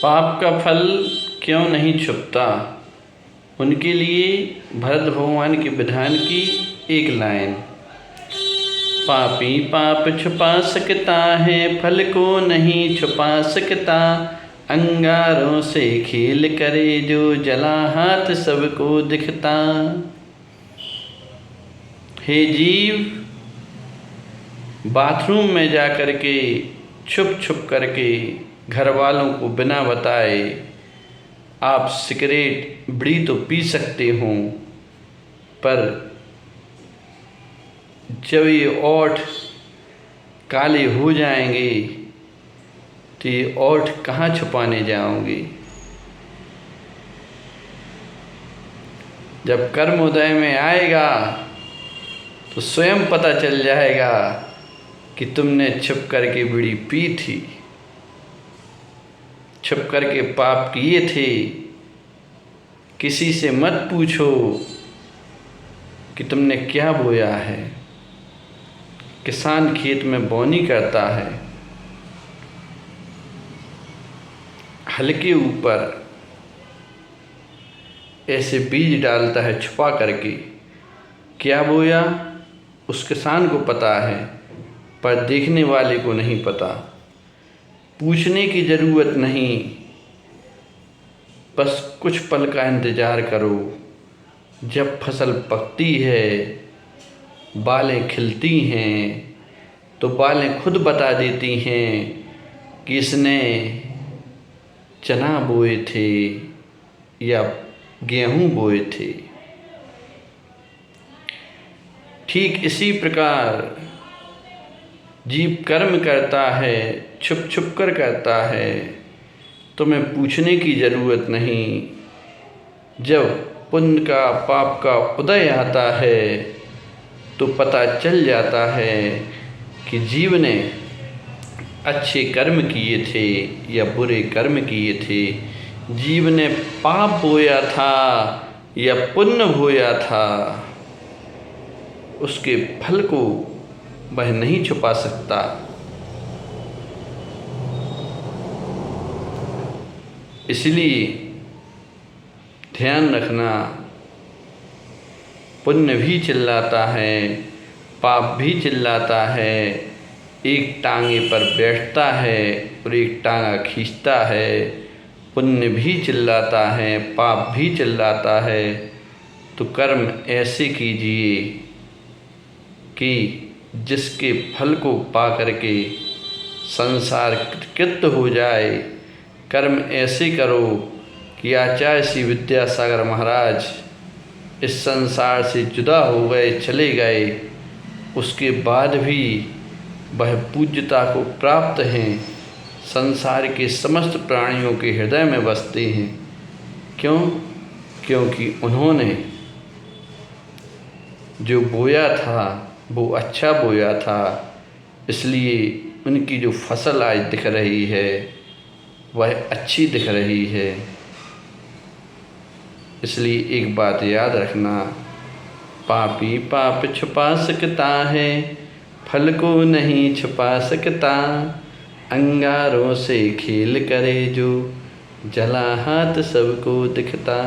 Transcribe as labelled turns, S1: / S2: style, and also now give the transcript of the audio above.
S1: पाप का फल क्यों नहीं छुपता? उनके लिए भरत भगवान के विधान की एक लाइन। पापी पाप छुपा सकता है, फल को नहीं छुपा सकता। अंगारों से खेल करे जो, जला हाथ सबको दिखता। हे जीव, बाथरूम में जा कर के छुप छुप करके घर वालों को बिना बताए आप सिगरेट बीड़ी तो पी सकते हो, पर जब ये ओठ काले हो जाएंगे तो ये ओठ कहाँ छुपाने जाओगे? जब कर्मोदय में आएगा तो स्वयं पता चल जाएगा कि तुमने छुप करके बीड़ी पी थी, छुप करके पाप किए थे। किसी से मत पूछो कि तुमने क्या बोया है। किसान खेत में बोनी करता है, हल के ऊपर ऐसे बीज डालता है छुपा करके। क्या बोया उस किसान को पता है, पर देखने वाले को नहीं पता। पूछने की ज़रूरत नहीं, बस कुछ पल का इंतज़ार करो। जब फसल पकती है, बालें खिलती हैं, तो बालें खुद बता देती हैं कि इसने चना बोए थे या गेहूँ बोए थे। ठीक इसी प्रकार जीव कर्म करता है, छुप छुप कर करता है। तुम्हें पूछने की ज़रूरत नहीं। जब पुण्य का पाप का उदय आता है तो पता चल जाता है कि जीव ने अच्छे कर्म किए थे या बुरे कर्म किए थे, जीव ने पाप बोया था या पुण्य बोया था। उसके फल को वह नहीं छुपा सकता। इसलिए ध्यान रखना, पुण्य भी चिल्लाता है, पाप भी चिल्लाता है। एक टांगे पर बैठता है और एक टांगा खींचता है। पुण्य भी चिल्लाता है, पाप भी चिल्लाता है। तो कर्म ऐसे कीजिए कि जिसके फल को पा करके संसार कृत हो जाए। कर्म ऐसे करो कि आचार्य श्री विद्यासागर महाराज इस संसार से जुदा हो गए, चले गए, उसके बाद भी वह पूज्यता को प्राप्त हैं। संसार के समस्त प्राणियों के हृदय में बसते हैं। क्यों? क्योंकि उन्होंने जो बोया था वो अच्छा बोया था। इसलिए उनकी जो फसल आज दिख रही है वह अच्छी दिख रही है। इसलिए एक बात याद रखना, पापी पाप छुपा सकता है, फल को नहीं छुपा सकता। अंगारों से खेल करे जो, जला हाथ सबको दिखता।